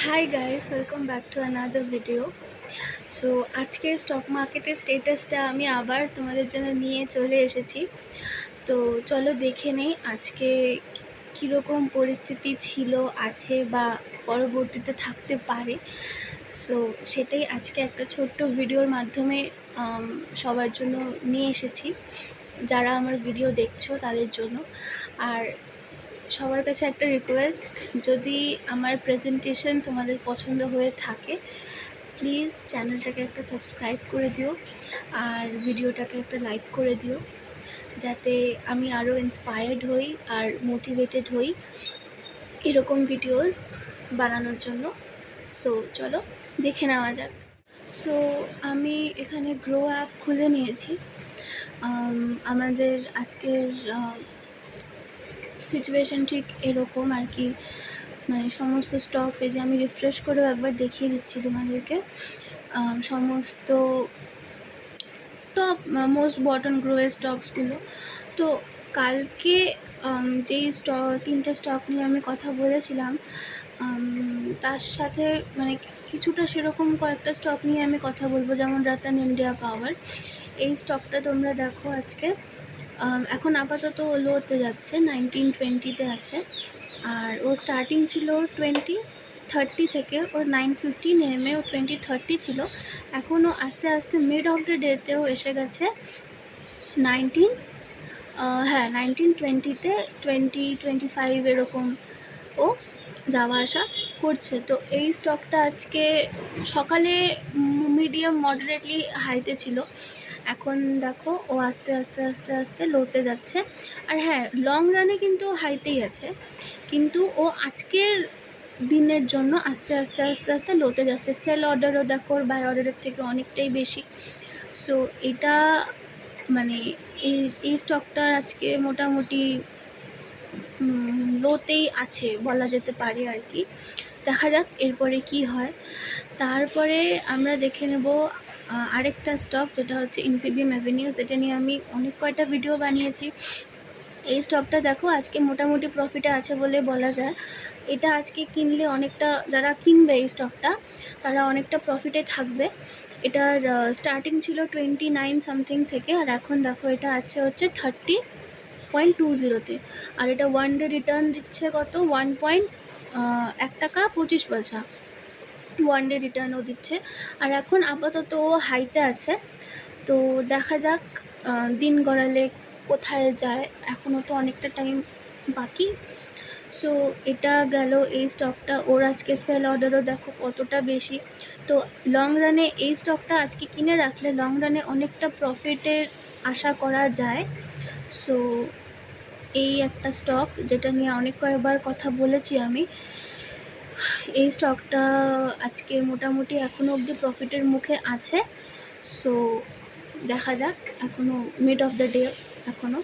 Hi guys, welcome back to another video. So আজকের stock মার্কেটের স্টেটাসটা আমি আবার তোমাদের জন্য নিয়ে চলে এসেছি। তো চলো দেখে নেই আজকে কীরকম পরিস্থিতি ছিল, আছে বা পরবর্তীতে থাকতে পারে। সো সেটাই আজকে একটা ছোট্ট ভিডিওর মাধ্যমে সবার জন্য নিয়ে এসেছি, যারা আমার ভিডিও দেখছো তাদের জন্য। আর সবার কাছে একটা রিকোয়েস্ট, যদি আমার প্রেজেন্টেশন তোমাদের পছন্দ হয়ে থাকে প্লিজ চ্যানেলটাকে একটা সাবস্ক্রাইব করে দিও আর ভিডিওটাকে একটা লাইক করে দিও, যাতে আমি আরও ইন্সপায়ার্ড হই আর মোটিভেটেড হই এরকম ভিডিওস বানানোর জন্য। সো চলো দেখে নেওয়া যাক। সো আমি এখানে গ্রো অ্যাপ খুলে নিয়েছি। আমাদের আজকের সিচুয়েশান ঠিক এরকম আর কি, মানে সমস্ত স্টকস, এই যে আমি রিফ্রেশ করেও একবার দেখিয়ে দিচ্ছি তোমাদেরকে, সমস্ত টপ মোস্ট বটম গ্রোয়ের স্টকসগুলো। তো কালকে যেই তিনটে স্টক নিয়ে আমি কথা বলেছিলাম, তার সাথে মানে কিছুটা সেরকম কয়েকটা স্টক নিয়ে আমি কথা বলবো, যেমন রতন ইন্ডিয়া পাওয়ার। এই স্টকটা তোমরা দেখো আজকে এখন আপাতত লোতে যাচ্ছে, 1920-তে আছে। আর ও স্টার্টিং ছিল 2030 থেকে, ওর 950 নেমে ও 2030 ছিল। এখনও আস্তে আস্তে মিড অফ দ্য ডেতেও এসে গেছে 1920-তে, 2025 এরকম ও যাওয়া আসা করছে। তো এই স্টকটা আজকে সকালে মিডিয়াম মডারেটলি হাইতে ছিল, এখন দেখো ও আস্তে আস্তে আস্তে আস্তে লোতে যাচ্ছে। আর হ্যাঁ, লং রানে কিন্তু হাইতেই আছে, কিন্তু ও আজকের দিনের জন্য আস্তে আস্তে আস্তে আস্তে লোতে যাচ্ছে। সেল অর্ডারও দেখো ওর বাই অর্ডারের থেকে অনেকটাই বেশি। সো এটা মানে এই স্টকটার আজকে মোটামুটি লোতেই আছে বলা যেতে পারে আর কি। দেখা যাক এরপরে কি হয়। তারপরে আমরা দেখে নেব আরেকটা স্টক, যেটা হচ্ছে ইনফিবিয়াম অ্যাভিনিউজ। এটা নিয়ে আমি অনেক কয়টা ভিডিও বানিয়েছি। এই স্টকটা দেখো আজকে মোটামুটি প্রফিটে আছে বলে বলা যায়। এটা আজকে কিনলে অনেকটা, যারা কিনবে এই স্টকটা তারা অনেকটা প্রফিটে থাকবে। এটার স্টার্টিং ছিল 29 সামথিং থেকে, আর এখন দেখো এটা আছে হচ্ছে 30.20-তে। আর এটা ওয়ান ডে রিটার্ন দিচ্ছে কত, 1 টাকা 25 পয়সা ওয়ান ডে রিটার্নও দিচ্ছে। আর এখন আপাতত হাইতে আছে, তো দেখা যাক দিন গড়ালে কোথায় যায়, এখনও তো অনেকটা টাইম বাকি। সো এটা গেল এই স্টকটা। ওর আজকে সেল অর্ডারও দেখো কতটা বেশি। তো লং রানে এই স্টকটা আজকে কিনে রাখলে লং রানে অনেকটা প্রফিটের আশা করা যায়। সো এই একটা স্টক যেটা নিয়ে অনেক কয়েকবার কথা বলেছি আমি। এই স্টকটা আজকে মোটামুটি এখনও অবধি প্রফিটের মুখে আছে। সো দেখা যাক, এখনও মিড অফ দ্য ডে এখনও।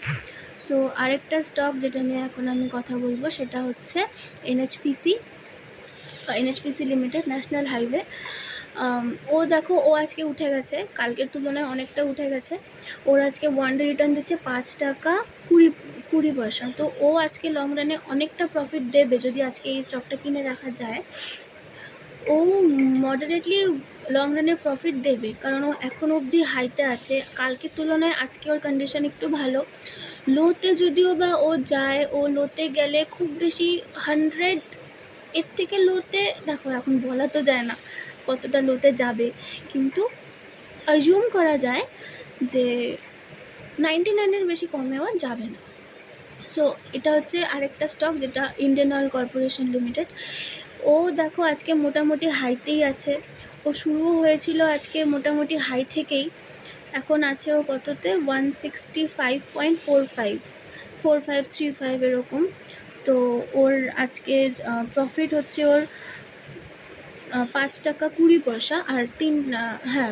সো আরেকটা স্টক যেটা নিয়ে এখন আমি কথা বলবো সেটা হচ্ছে এনএচপিসি লিমিটেড, ন্যাশনাল হাইওয়ে। ও দেখো ও আজকে উঠে গেছে, কালকের তুলনায় অনেকটা উঠে গেছে। ওর আজকে ওয়ান ডে রিটার্ন দিচ্ছে 5 টাকা 20 পয়সা। তো ও আজকে লং রানে অনেকটা প্রফিট দেবে যদি আজকে এই স্টকটা কিনে রাখা যায়। ও মডারেটলি লং রানে প্রফিট দেবে, কারণ ও এখন অবধি হাইতে আছে। কালকের তুলনায় আজকে ওর কন্ডিশন একটু ভালো। লোতে যদিও বা ও যায়, ও লোতে গেলে খুব বেশি 100, এর থেকে লোতে দেখো এখন বলা তো যায় না কতটা লোতে যাবে, কিন্তু অ্যাজিউম করা যায় যে 99-এর বেশি কমেও যাবে না। সো এটা হচ্ছে আরেকটা স্টক, যেটা ইন্ডিয়ান অয়েল কর্পোরেশন লিমিটেড। ও দেখো আজকে মোটামুটি হাইতেই আছে। ও শুরু হয়েছিল আজকে মোটামুটি হাই থেকেই, এখন আছে ও কততে, 165.45 এরকম। তো ওর আজকের প্রফিট হচ্ছে ওর 5 টাকা 20 পয়সা, আর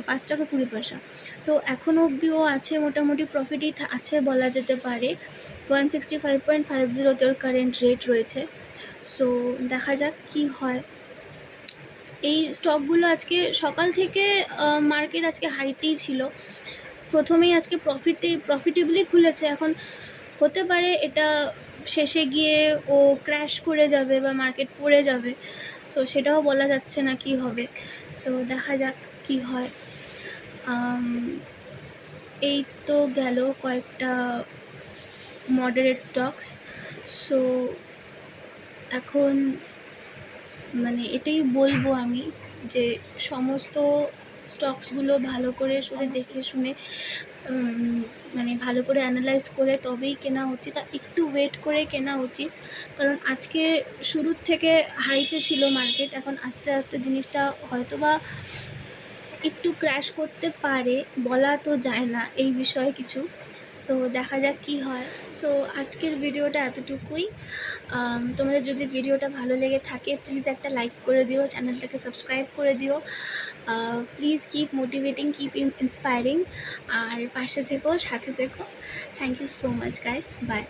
5 টাকা 20 পয়সা। তো এখনও অবধি ও আছে মোটামুটি প্রফিটই আছে বলা যেতে পারে। 165.50 ওর কারেন্ট রেট রয়েছে। সো দেখা যাক কি হয়। এই স্টকগুলো আজকে সকাল থেকে মার্কেট আজকে হাইতেই ছিল, প্রথমেই আজকে প্রফিটেবলি খুলেছে। এখন হতে পারে এটা শেষে গিয়ে ও ক্র্যাশ করে যাবে বা মার্কেট পড়ে যাবে, সো সেটাও বলা যাচ্ছে না কি হবে। সো দেখা যাক কি হয়। এই তো গেল কয়েকটা মডারেট স্টকস। সো এখন মানে এটাই বলবো আমি যে সমস্ত স্টকসগুলো ভালো করে দেখে শুনে মানে ভালো করে অ্যানালাইজ করে তবেই কেনা উচিত, আর একটু ওয়েট করে কেনা উচিত। কারণ আজকে শুরুর থেকে হাইতে ছিল মার্কেট, এখন আস্তে আস্তে জিনিসটা হয়তো বা একটু ক্র্যাশ করতে পারে, বলা তো যায় না এই বিষয়ে কিছু। সো দেখা যাক কি হয়। সো আজকের ভিডিওটা এতটুকুই। তোমাদের যদি ভিডিওটা ভালো লেগে থাকে প্লিজ একটা লাইক করে দিও, চ্যানেলটাকে সাবস্ক্রাইব করে দিও। Please keep motivating, keep inspiring, আর পাশে থেকো, সাথে থেকো। Thank you so much guys, by.